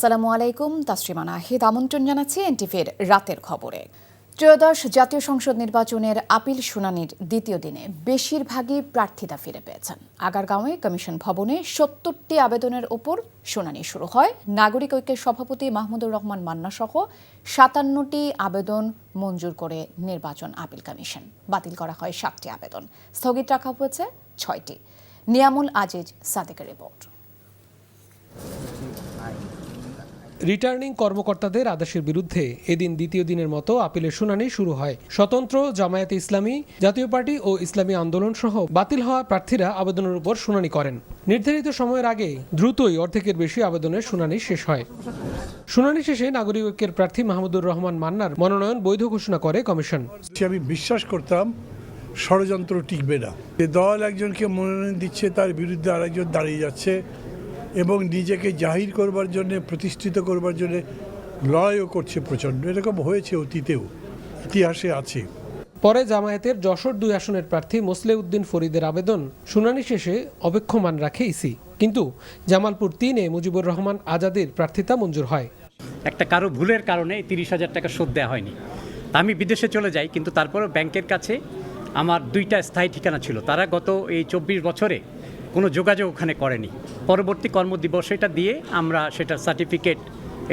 আসসালামু আলাইকুম, তাসরিমা নাহিদ আমন্ত্রণ জানাচ্ছি এনটিভির রাতের খবরে। ত্রয়োদশ জাতীয় সংসদ নির্বাচনের আপিল শুনানির দ্বিতীয় দিনে বেশিরভাগই প্রার্থীরা ফিরে পেয়েছেন। আগারগাঁওয়ে কমিশন ভবনে ৭০টি আবেদনের ওপর শুনানি শুরু হয়। নাগরিক ঐক্যের সভাপতি মাহমুদুর রহমান মান্না সহ ৫৭টি আবেদন মঞ্জুর করে নির্বাচন আপিল কমিশন। বাতিল করা হয় ৭টি আবেদন, স্থগিত রাখা হয়েছে ৬টি। নিয়ামুল আজিজ সাদেকের রিপোর্ট। রিটার্নিং কর্মকর্তাদের আদেশের বিরুদ্ধে এদিন দ্বিতীয় দিনের মতো আপিলের শুনানি শুরু হয়। স্বতন্ত্র, জামায়াতে ইসলামী, জাতীয় পার্টি ও ইসলামী আন্দোলন সহ বাতিল হওয়া প্রার্থীরা আবেদনের উপর শুনানি করেন। নির্ধারিত সময়ের আগে দ্রুতই অর্ধেকের বেশি আবেদনের শুনানি শেষ হয়। শুনানি শেষে নাগরিক ঐক্যের প্রার্থী মাহমুদুর রহমান মান্নার মনোনয়ন বৈধ ঘোষণা করে কমিশন। আমি বিশ্বাস করতাম ষড়যন্ত্র টিকবে না। যে দল একজনকে মনোনয়ন দিচ্ছে, তার বিরুদ্ধে আরেকজন দাঁড়িয়ে যাচ্ছে এবং নিজেকে জাহির করবার জন্য, প্রতিষ্ঠিত করবার জন্য লড়াইও করছে প্রচণ্ড। এরকম হয়েছে অতীতেও, ইতিহাসে আছে। পরে জামায়াতের যশোর ২ আসনের প্রার্থী মোসলেউদ্দিন ফরিদের আবেদন শুনানি শেষে অপেক্ষমান রাখে ইসি, কিন্তু জামালপুর ৩-এ মুজিবুর রহমান আজাদের প্রার্থিতা মঞ্জুর হয়। একটা কারো ভুলের কারণে ৩০,০০০ টাকা শোধ দেওয়া হয়নি। আমি বিদেশে চলে যাই, কিন্তু তারপরেও ব্যাংকের কাছে আমার 2টা স্থায়ী ঠিকানা ছিল। তারা গত এই ২৪ বছরে কোনো যোগাযোগ ওখানে করেনি। পরবর্তী কর্মদিবস এটা দিয়ে আমরা সেটার সার্টিফিকেট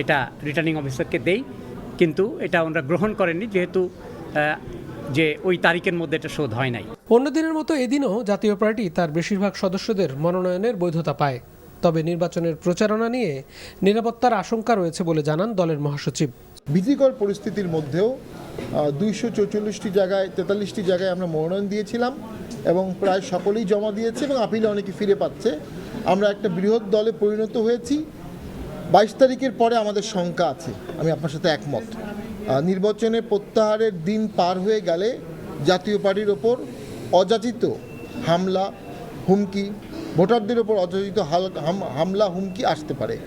এটা রিটার্নিং অফিসারকে দেই, কিন্তু এটা ওনারা গ্রহণ করেননি, যেহেতু যে ওই তারিখের মধ্যে এটা শোধ হয় নাই। অন্যদিনের মতো এদিনও জাতীয় পার্টি তার বেশিরভাগ সদস্যদের মনোনয়নের বৈধতা পায়। তবে নির্বাচনের প্রচারণা নিয়ে নিরাপত্তার আশঙ্কা রয়েছে বলে জানান দলের মহাসচিব। ভীতিকর পরিস্থিতির মধ্যেও ২৪৪টি জায়গায় ৪৩টি জায়গায় আমরা মনোনয়ন দিয়েছিলাম এবং প্রায় সকলেই জমা দিয়েছে এবং আপিলে অনেকে ফিরে পাচ্ছে। আমরা একটা বৃহৎ দলে পরিণত হয়েছি। ২২ তারিখের পরে আমাদের শঙ্কা আছে, আমি আপনার সাথে একমত। নির্বাচনে প্রত্যাহারের দিন পার হয়ে গেলে জাতীয় পার্টির ওপর অযাচিত হামলা, হুমকি, ভোটারদের ওপর অযাচিত হামলা, হুমকি আসতে পারে।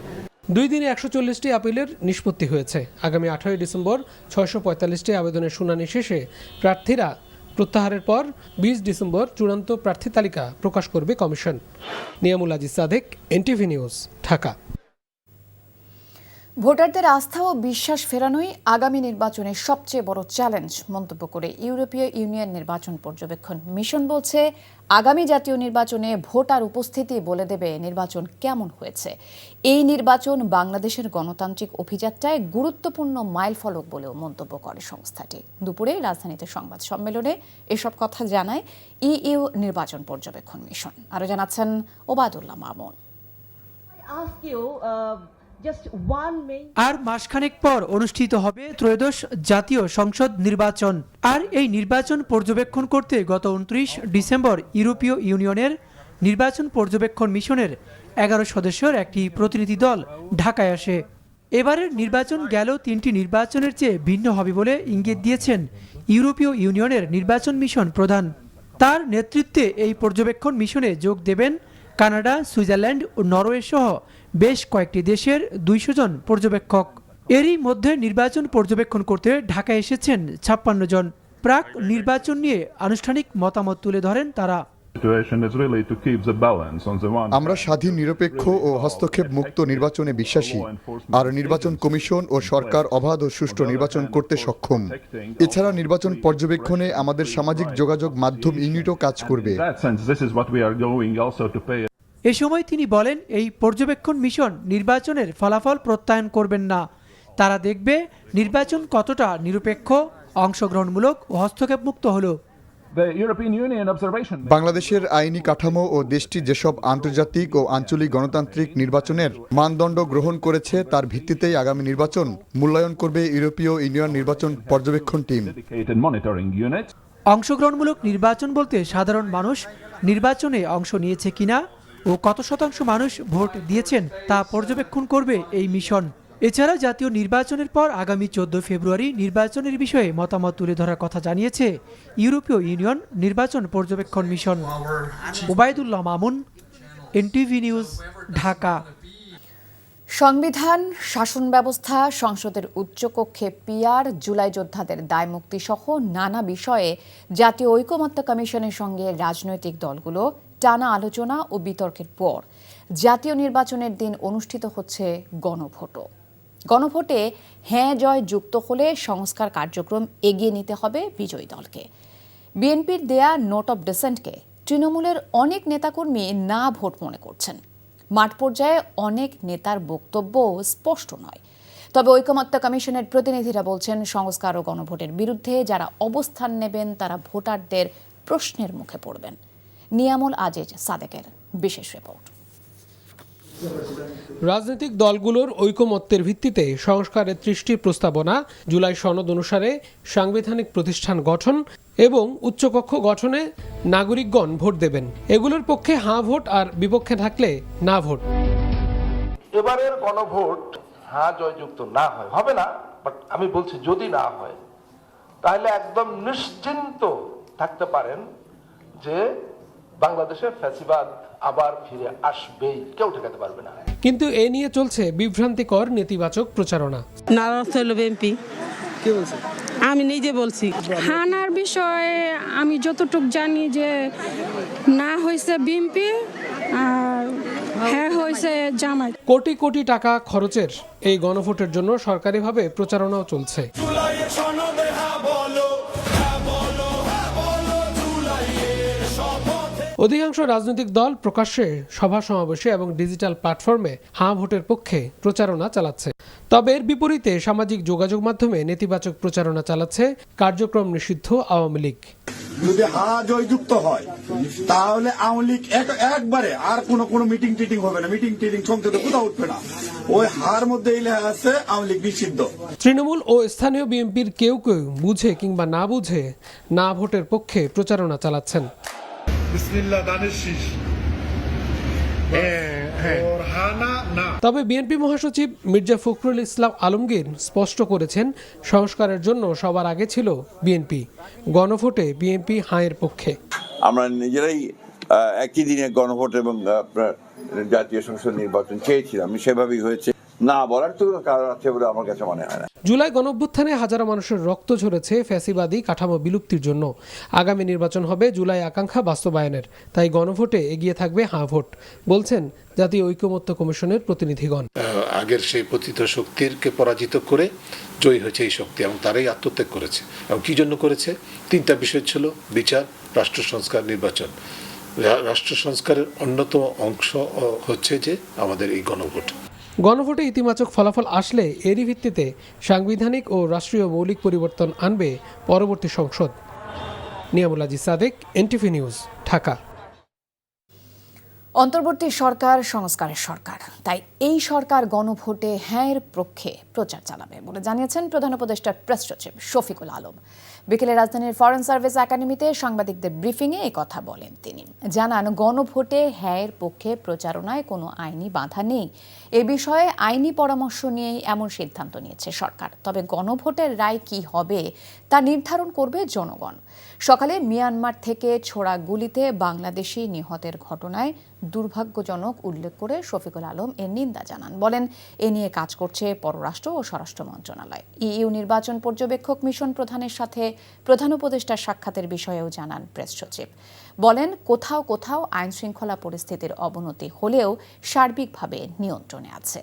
2 দিনে ১৪০টি আপিলের নিষ্পত্তি হয়েছে। আগামী ১৮ ডিসেম্বর ৬৪৫টি আবেদনের শুনানি শেষে প্রার্থীরা প্রত্যাহারের পর ২০ ডিসেম্বর চূড়ান্ত প্রার্থী তালিকা প্রকাশ করবে commission. Niamul Aziz Sadek, NTV news, Dhaka. ভোটারদের আস্থা ও বিশ্বাস ফেরানোই আগামী নির্বাচনের সবচেয়ে বড় চ্যালেঞ্জ মন্তব্য করে ইউরোপীয় ইউনিয়ন নির্বাচন পর্যবেক্ষণ মিশন বলছে, আগামী জাতীয় নির্বাচনে ভোটার উপস্থিতি বলে দেবে নির্বাচন কেমন হয়েছে। এই নির্বাচন বাংলাদেশের গণতান্ত্রিক অভিযাত্রায় গুরুত্বপূর্ণ মাইলফলক বলেও মন্তব্য করে সংস্থাটি। দুপুরে রাজধানীতে সংবাদ সম্মেলনে এসব কথা জানায় ইইউ নির্বাচন পর্যবেক্ষণ মিশন। আরও জানাচ্ছেন ওবায়দুল্লাহ মামুন। আর মাসখানেক পর অনুষ্ঠিত হবে ত্রয়োদশ জাতীয় সংসদ নির্বাচন। আর এই নির্বাচন পর্যবেক্ষণ করতে গত ২৯ ডিসেম্বর ইউরোপীয় ইউনিয়নের নির্বাচন পর্যবেক্ষণ মিশনের ১১ সদস্যের একটি প্রতিনিধি দল ঢাকায় আসে। এবারের নির্বাচন গেল ৩টি নির্বাচনের চেয়ে ভিন্ন হবে বলে ইঙ্গিত দিয়েছেন ইউরোপীয় ইউনিয়নের নির্বাচন মিশন প্রধান। তার নেতৃত্বে এই পর্যবেক্ষণ মিশনে যোগ দেবেন কানাডা, সুইজারল্যান্ড ও নরওয়ে সহ বেশ কয়েকটি দেশের ২০০ জন পর্যবেক্ষক। এরই মধ্যে নির্বাচন পর্যবেক্ষণ করতে ঢাকায় এসেছেন ৫৬ জন। প্রাক নির্বাচন নিয়ে আনুষ্ঠানিক মতামত তুলে ধরেন তারা। আমরা স্বাধীন, নিরপেক্ষ ও হস্তক্ষেপ মুক্ত নির্বাচনে বিশ্বাসী, আর নির্বাচন কমিশন ও সরকার অবাধ ও সুষ্ঠু নির্বাচন করতে সক্ষম। এছাড়া নির্বাচন পর্যবেক্ষণে আমাদের সামাজিক যোগাযোগ মাধ্যম ইউনিটও কাজ করবে। এ সময় তিনি বলেন, এই পর্যবেক্ষণ মিশন নির্বাচনের ফলাফল প্রত্যয়ন করবেন না। তারা দেখবে নির্বাচন কতটা নিরপেক্ষ, অংশগ্রহণমূলক ও হস্তক্ষেপ মুক্ত হলো। বাংলাদেশের আইনি কাঠামো ও দেশটি যেসব আন্তর্জাতিক ও আঞ্চলিক গণতান্ত্রিক নির্বাচনের মানদণ্ড গ্রহণ করেছে, তার ভিত্তিতেই আগামী নির্বাচন মূল্যায়ন করবে ইউরোপীয় ইউনিয়ন নির্বাচন পর্যবেক্ষণ টিম। অংশগ্রহণমূলক নির্বাচন বলতে সাধারণ মানুষ নির্বাচনে অংশ নিয়েছে কিনা ও কত শতাংশ মানুষ ভোট দিয়েছেন তা পর্যবেক্ষণ করবে এই মিশন। এছাড়া জাতীয় নির্বাচনের পর আগামী ১৪ ফেব্রুয়ারি নির্বাচনের বিষয়ে মতামত তুলে ধরার কথা জানিয়েছে ইউরোপীয় ইউনিয়ন নির্বাচন পর্যবেক্ষণ mission. Obaidullah Mamun, NTV news, Dhaka. সংবিধান, শাসন ব্যবস্থা, সংসদের উচ্চকক্ষে পিআর, জুলাই যোদ্ধাদের দায়মুক্তি সহ নানা বিষয়ে জাতীয় ঐকমত্য কমিশনের সঙ্গে রাজনৈতিক দলগুলো টানা আলোচনা ও বিতর্কের পর জাতীয় নির্বাচনের দিন অনুষ্ঠিত হচ্ছে গণভোটও। গণভোটে হ্যাঁ জয় যুক্ত হলে সংস্কার কার্যক্রম এগিয়ে নিতে হবে বিজয়ী দলকে। বিএনপির দেয়া নোট অব ডিসেন্টকে তৃণমূলের অনেক নেতাকর্মী না ভোট মনে করছেন। মাঠ পর্যায়ে অনেক নেতার বক্তব্য স্পষ্ট নয়। তবে ঐকমত্য কমিশনের প্রতিনিধিরা বলছেন, সংস্কার ও গণভোটের বিরুদ্ধে যারা অবস্থান নেবেন তারা ভোটারদের প্রশ্নের মুখে পড়বেন। নিয়ামুল আজিজ সাদেকের বিশেষ রিপোর্ট। রাজনৈতিক দলগুলোর ঐকমত্যের ভিত্তিতে সংস্কারের ৩০টি প্রস্তাবনা, জুলাই সনদ অনুসারে সাংবিধানিক প্রতিষ্ঠান গঠন এবং উচ্চকক্ষ গঠনে নাগরিকগণ ভোট দেবেন। এগুলোর পক্ষে হাঁ ভোট আর বিপক্ষে থাকলে না ভোট। এবারের গণভোট হ্যাঁ জয়যুক্ত না হয়, হবে না, বাট আমি বলছি যদি না হয় তাহলে একদম নিশ্চিন্ত থাকতে পারেন যে বাংলাদেশের ফ্যাসিবাদ আবার ফিরে আসবেই, কেউ ঠেকাতে পারবে না। কিন্তু এ নিয়ে চলছে বিভ্রান্তিকর নেতিবাচক প্রচারণা। নারাজ হইল বিএনপি। কে বলছে? আমি নিজে বলছি। হানার বিষয়ে আমি যতটুকু জানি যে না হয়েছে বিএনপি আর হ্যাঁ হয়েছে জামায়াত। কোটি কোটি টাকা খরচের এই গণভোটের জন্য সরকারিভাবে প্রচারণাও চলছে। অধিকাংশ রাজনৈতিক দল প্রকাশ্যে সভা সমাবেশে এবং ডিজিটাল প্ল্যাটফর্মে হাঁ ভোটের পক্ষে প্রচারণা চালাচ্ছে। তবে এর বিপরীতে সামাজিক যোগাযোগ মাধ্যমে নেতিবাচক প্রচারণা চালাচ্ছে কার্যক্রম নিষিদ্ধ আওয়ামী লীগ। যদি হ্যাঁ জয়যুক্ত হয় তাহলে আওয়ামী লীগ একবারে আর কোনো মিটিং টিটিং হবে না, মিটিং টিটিং সংসদে কোথাও উঠবে না, ওই হার মধ্যে লেখা আছে আওয়ামী লীগ নিষিদ্ধ। তৃণমূল ও স্থানীয় বিএনপির কেউ কেউ বুঝে কিংবা না বুঝে না ভোটের পক্ষে প্রচারণা চালাচ্ছেন। তবে বিএনপি মহাসচিব মির্জা ফখরুল ইসলাম আলমগীর স্পষ্ট করেছেন, সংস্কারের জন্য সবার আগে ছিল বিএনপি। গণভোটে বিএনপি হাঁয়ের পক্ষে। আমরা নিজেরাই একই দিনে গণভোট এবং জাতীয় সংসদ নির্বাচন চেয়েছিলাম, সেভাবেই হয়েছে। না বলার তো কারণ আছে বলে আমার কাছে মনে হয় না। জুলাই গণঅভ্যুত্থানে হাজারো মানুষের রক্ত ঝরেছে ফ্যাসিবাদী কাঠামো বিলুপ্তির জন্য। আগামী নির্বাচন হবে জুলাই আকাঙ্ক্ষা বাস্তবায়নের, তাই গণভোটে এগিয়ে থাকবে হাঁ ভোট, বলছেন জাতীয় ঐকমত্য কমিশনের প্রতিনিধিগণ। আগের সেই পতিত শক্তিকে পরাজিত করে জয়ী হয়েছে এই শক্তি এবং তারাই আত্মত্যাগ করেছে। এবং কি জন্য করেছে? 3টা বিষয় ছিল: বিচার, রাষ্ট্র সংস্কার, নির্বাচন। রাষ্ট্র সংস্কারের অন্যতম অংশ হচ্ছে যে আমাদের এই গণভোট। গণভোটে ইতিবাচক ফলাফল আসলে এরই ভিত্তিতে সাংবিধানিক ও রাষ্ট্রীয় মৌলিক পরিবর্তন আনবে পরবর্তী সংসদ। Niamul Aziz Sadek, NTV news, Dhaka. অন্তর্বর্তী সরকার সংস্কারের সরকার, তাই এই সরকার গণভোটে হ্যাঁয়ের পক্ষে প্রচার চালাবে বলে জানিয়েছেন প্রধান উপদেষ্টার প্রেস সচিব শফিকুল আলম। বিকেলে রাজধানীর ফরেন সার্ভিস একাডেমিতে সাংবাদিকদের ব্রিফিংয়ে এই কথা বলেন তিনি। জানান, গণভোটে হ্যাঁয়ের পক্ষে প্রচারণায় কোনো আইনি বাধা নেই। এ বিষয়ে আইনি পরামর্শ নিয়েই এমন সিদ্ধান্ত নিয়েছে সরকার। তবে গণভোটের রায় কি হবে তা নির্ধারণ করবে জনগণ। সকালে মিয়ানমার থেকে ছোড়া গুলিতে বাংলাদেশি নিহতের ঘটনায় দুর্ভাগ্যজনক উল্লেখ করে শফিকুল আলম এর নিন্দা জানান। বলেন, এ নিয়ে কাজ করছে পররাষ্ট্র ও স্বরাষ্ট্র মন্ত্রণালয়। ইইউ নির্বাচন পর্যবেক্ষক মিশন প্রধানের সাথে প্রধান উপদেষ্টার সাক্ষাতের বিষয়েও জানান প্রেস সচিব। বলেন, কোথাও কোথাও আইন শৃঙ্খলা পরিস্থিতির অবনতি হলেও সার্বিকভাবে নিয়ন্ত্রণে আছে।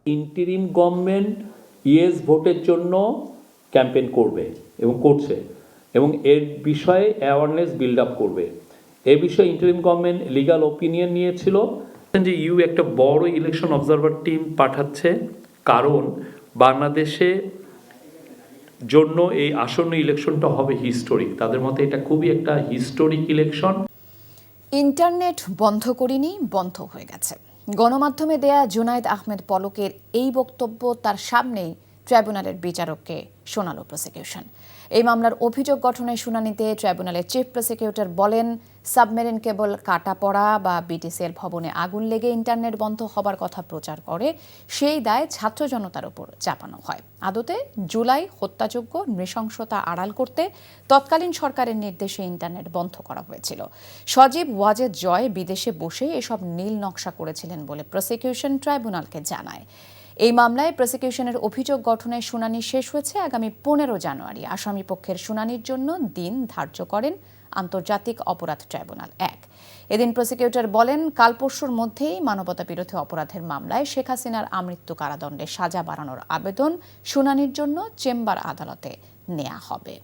ইন্টারিম গভর্নমেন্ট ইয়েস ভোটের জন্য ক্যাম্পেইন করবে এবং করছে, এবং এর বিষয়ে অ্যাওয়ারনেস বিল্ড আপ করবে। এ বিষয়ে ইন্টারিম গভর্নমেন্ট লিগ্যাল ওপিনিয়ন নিয়েছিল যে ইউ একটা বড় ইলেকশন অবজারভার টিম পাঠাচ্ছে, কারণ বাংলাদেশে জন্য এই আসন্ন ইলেকশনটা হবে হিস্টোরিক। তাদের মতে এটা খুবই একটা হিস্টোরিক ইলেকশন। ইন্টারনেট বন্ধ করিনি, বন্ধ হয়ে গেছে। গণমাধ্যমে দেয়া জুনাইদ আহমেদ পলকের এই বক্তব্য তার সামনেই ট্রাইব্যুনালের বিচারককে শোনালো প্রসিকিউশন। এই মামলার অভিযোগ গঠনের শুনানিতে ট্রাইব্যুনালের চিফ প্রসিকিউটর বলেন, সাবমেরিন কেবল কাটা পড়া বা বিটিসিএল ভবনে আগুন লেগে ইন্টারনেট বন্ধ হবার কথা প্রচার করে সেই দায় ছাত্র জনতার উপর চাপানো হয়। আদতে জুলাই হত্যাযোগ্য নৃশংসতা আড়াল করতে তৎকালীন সরকারের নির্দেশে ইন্টারনেট বন্ধ করা হয়েছিল। সজীব ওয়াজেদ জয় বিদেশে বসে এসব নীল নকশা করেছিলেন বলে প্রসিকিউশন ট্রাইব্যুনালকে জানায়। এই মামলায় প্রসিকিউশনের অভিযোগ গঠনের শুনানি শেষ হয়েছে। আগামী 15 জানুয়ারি আসামি পক্ষের শুনানির জন্য দিন ধার্য করেন আন্তর্জাতিক অপরাধ ট্রাইব্যুনাল 1। এদিন প্রসিকিউটর বলেন, কাল পরশুর মধ্যেই মানবতা বিরোধী অপরাধের মামলায় শেখ হাসিনার আমৃত্যু কারাদণ্ডে সাজা বাড়ানোর আবেদন শুনানির জন্য চেম্বার আদালতে নেওয়া হবে।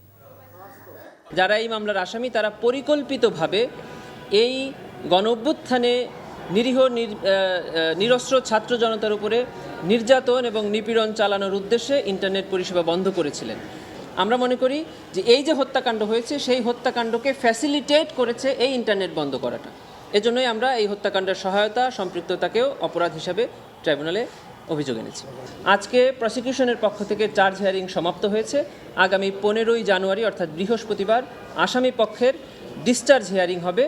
যারা এই মামলার আসামি তারা পরিকল্পিতভাবে এই গণঅভ্যুত্থানে নিরীহ নিরস্ত্র ছাত্র জনতার উপরে নির্যাতন এবং নিপীড়ন চালানোর উদ্দেশ্যে ইন্টারনেট পরিষেবা বন্ধ করেছিলেন। আমরা মনে করি যে এই যে হত্যাকাণ্ড হয়েছে সেই হত্যাকাণ্ডকে ফ্যাসিলিটেট করেছে এই ইন্টারনেট বন্ধ করাটা। এজন্যই আমরা এই হত্যাকাণ্ডের সহায়তা সম্পৃক্ততাকেও অপরাধ হিসাবে ট্রাইব্যুনালে অভিযোগ এনেছি। আজকে প্রসিকিউশনের পক্ষ থেকে চার্জ হিয়ারিং সমাপ্ত হয়েছে। আগামী 15 জানুয়ারি অর্থাৎ বৃহস্পতিবার আসামি পক্ষের ডিসচার্জ হিয়ারিং হবে।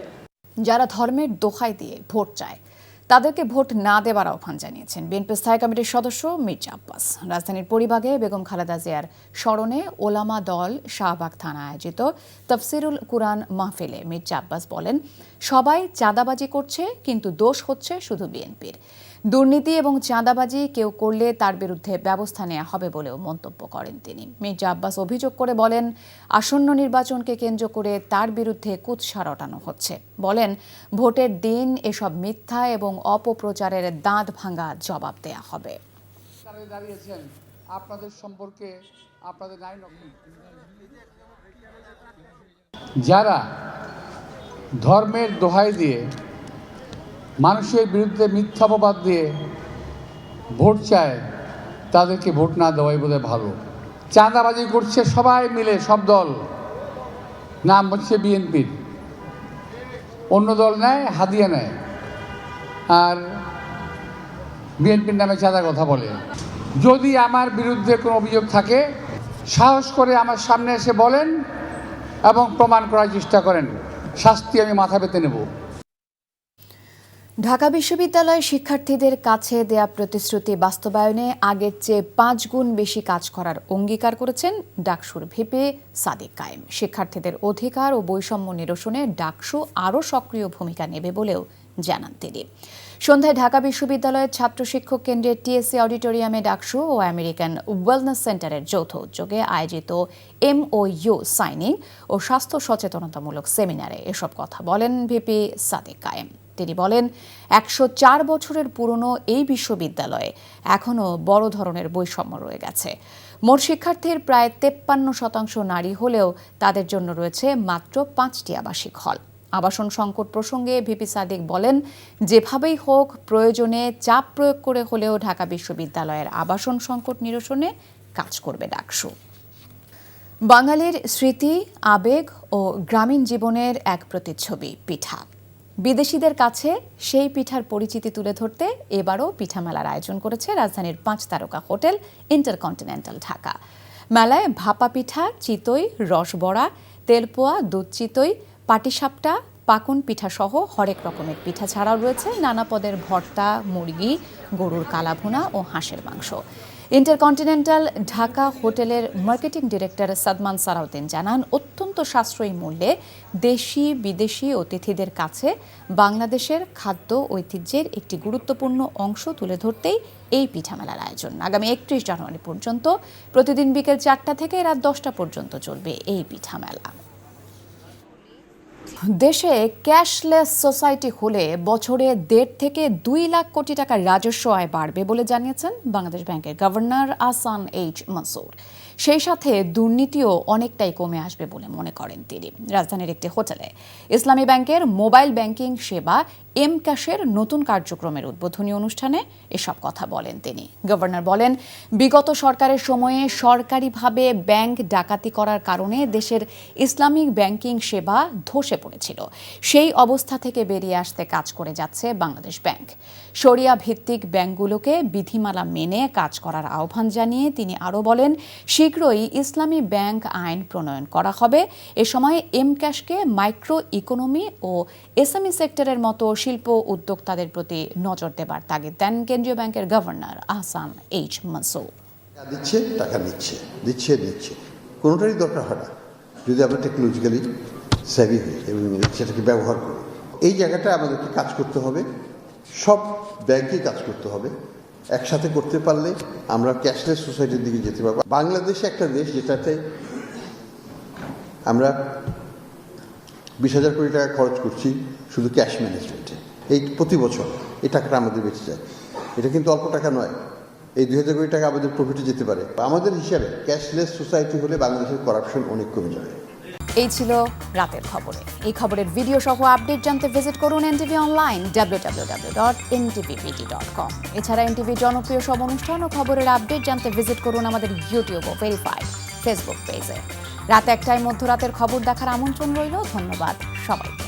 যারা ধর্মের দোহাই দিয়ে ভোট চায় তাদেরকে ভোট না দেওয়ার আহ্বান জানিয়েছেন বিএনপি স্থায়ী কমিটির সদস্য মির্জা আব্বাস। রাজধানীর পরিবাগে বেগম খালেদা জিয়ার স্মরণে ওলামা দল শাহবাগ থানা আয়োজিত তাফসিরুল কুরআন মাহফিলে মির্জা আব্বাস বলেন, সবাই চাঁদাবাজি করছে, কিন্তু দোষ হচ্ছে শুধু বিএনপির। দুর্নীতি এবং চাঁদাবাজি কেউ করলে তার বিরুদ্ধে ব্যবস্থা নেওয়া হবে বলেও মন্তব্য করেন তিনি। মির্জা আব্বাস অভিযোগ করে বলেন, আসন্ন নির্বাচনকে কেন্দ্র করে তার বিরুদ্ধে কুৎসা রটানো হচ্ছে। বলেন, ভোটের দিন এসব মিথ্যা এবং অপপ্রচারের দাঁত ভাঙা জবাব দেয়া হবে। আপনাদের সম্পর্কে আপনাদের যারা ধর্মের দোহাই দিয়ে মানুষের বিরুদ্ধে মিথ্যাপবাদ দিয়ে ভোট চায় তাদেরকে ভোট না দেওয়াই বোধহয় ভালো। চাঁদাবাজি করছে সবাই মিলে, সব দল, নাম হচ্ছে বিএনপির। অন্য দল নেয়, হাদিয়া নেয়, আর বিএনপির নামে চাঁদার কথা বলে। যদি আমার বিরুদ্ধে কোনো অভিযোগ থাকে সাহস করে আমার সামনে এসে বলেন এবং প্রমাণ করার চেষ্টা করেন, শাস্তি আমি মাথা পেতে নেব। ঢাকা বিশ্ববিদ্যালয় শিক্ষার্থীদের কাছে দেয়া প্রতিশ্রুতি বাস্তবায়নে আগের চেয়ে 5 গুণ বেশি কাজ করার অঙ্গীকার করেছেন ডাকসুর ভিপি সাদিক কায়েম। শিক্ষার্থীদের অধিকার ও বৈষম্য নিরসনে ডাকসু আরও সক্রিয় ভূমিকা নেবে বলেও জানান তিনি। সন্ধ্যায় ঢাকা বিশ্ববিদ্যালয়ের ছাত্র শিক্ষক কেন্দ্রের টিএসসি অডিটোরিয়ামে ডাকসু ও আমেরিকান ওয়েলনেস সেন্টারের যৌথ উদ্যোগে আয়োজিত MOU সাইনিং ও স্বাস্থ্য সচেতনতামূলক সেমিনারে এসব কথা বলেন ভিপি সাদিক কায়েম। তিনি বলেন, 104 বছরের পুরনো এই বিশ্ববিদ্যালয়ে এখনও বড় ধরনের বৈষম্য রয়ে গেছে। মোট শিক্ষার্থীর প্রায় 53% নারী হলেও তাদের জন্য রয়েছে মাত্র 5টি আবাসিক হল। আবাসন সংকট প্রসঙ্গে ভিপি সাদিক বলেন, যেভাবেই হোক প্রয়োজনে চাপ প্রয়োগ করে হলেও ঢাকা বিশ্ববিদ্যালয়ের আবাসন সংকট নিরসনে কাজ করবে ডাকসু। বাঙালির স্মৃতি, আবেগ ও গ্রামীণ জীবনের এক প্রতিচ্ছবি পিঠা। বিদেশিদের কাছে সেই পিঠার পরিচিতি তুলে ধরতে এবারও পিঠা মেলার আয়োজন করেছে রাজধানীর 5 তারকা হোটেল ইন্টারকন্টিনেন্টাল ঢাকা। মেলায় ভাপা পিঠা, চিতই, রসবড়া, তেলপোয়া, দুধ চিতই, পাটিসাপটা, পাকুন পিঠা সহ হরেক রকমের পিঠা ছাড়াও রয়েছে নানা পদের ভর্তা, মুরগি, গরুর কালাভুনা ও হাঁসের মাংস। ইন্টারকন্টিনেন্টাল ঢাকা হোটেলের মার্কেটিং ডিরেক্টর সাদমান সালাউদ্দিন জানান, অত্যন্ত সাশ্রয়ী মূল্যে দেশি বিদেশি অতিথিদের কাছে বাংলাদেশের খাদ্য ঐতিহ্যের একটি গুরুত্বপূর্ণ অংশ তুলে ধরতেই এই পিঠা মেলার আয়োজন। আগামী 31 জানুয়ারি পর্যন্ত প্রতিদিন বিকেল 4টা থেকে রাত 10টা পর্যন্ত চলবে এই পিঠা মেলা। দেশে ক্যাশলেস সোসাইটি হলে বছরে 1.5 থেকে 2 লাখ কোটি টাকার রাজস্ব আয় বাড়বে বলে জানিয়েছেন বাংলাদেশ ব্যাংকের গভর্নর আহসান এইচ মনসুর। সেই সাথে দুর্নীতিও অনেকটাই কমে আসবে বলে মনে করেন তিনি। রাজধানীর একটি হোটেলে ইসলামী ব্যাংকের মোবাইল ব্যাংকিং সেবা এম-ক্যাশের নতুন কার্যক্রমের উদ্বোধনী অনুষ্ঠানে এসব কথা বলেন তিনি। গভর্নর বলেন, বিগত সরকারের সময়ে সরকারিভাবে ব্যাংক ডাকাতি করার কারণে দেশের ইসলামিক ব্যাংকিং সেবা ধসে পড়েছিল। সেই অবস্থা থেকে বেরিয়ে আসতে কাজ করে যাচ্ছে বাংলাদেশ ব্যাংক। শরিয়া ভিত্তিক ব্যাংকগুলোকে বিধিমালা মেনে কাজ করার আহ্বান জানিয়ে তিনি আরও বলেন, শীঘ্রই ইসলামী ব্যাংক আইন প্রণয়ন করা হবে। এ সময় এম-ক্যাশকে মাইক্রো ইকোনমি ও এসএমই সেক্টরের মতো শিল্প উদ্যোক্তাদের প্রতি নজর দেবার তাগিদ দেন কেন্দ্রীয় ব্যাংকের গভর্নর আহসান এইচ মনসুর। দিচ্ছে, টাকা দিচ্ছে, কোনোটারই দরকার হয় না যদি আমরা টেকনোলজিক্যালি সেভি হই এবং সেটাকে ব্যবহার করি। এই জায়গাটা আমাদেরকে কাজ করতে হবে, সব ব্যাংকেই কাজ করতে হবে। একসাথে করতে পারলে আমরা ক্যাশলেস সোসাইটির দিকে যেতে পারবো। বাংলাদেশ একটা দেশ যেটাতে আমরা 20,000 কোটি টাকা খরচ করছি শুধু ক্যাশ ম্যানেজমেন্টে, এই প্রতি বছর এই টাকাটা আমাদের বেঁচে যায়। এটা কিন্তু অল্প টাকা নয়, এই 2,000 কোটি টাকা আমাদের প্রফিটে যেতে পারে। আমাদের হিসাবে ক্যাশলেস সোসাইটি হলে বাংলাদেশের করাপশন অনেক কমে যাবে। এই ছিল রাতের খবরে। এই খবরের ভিডিও সহ আপডেট জানতে ভিজিট করুন এনটিভি অনলাইন www.ntvpt.com। এছাড়া এনটিভি জনপ্রিয় সব অনুষ্ঠান ও খবরের আপডেট জানতে ভিজিট করুন আমাদের ইউটিউব ও ভেরিফাইড ফেসবুক পেজে। রাত 1টায় মধ্যরাতের খবর দেখার আমন্ত্রণ রইল। ধন্যবাদ সবাইকে।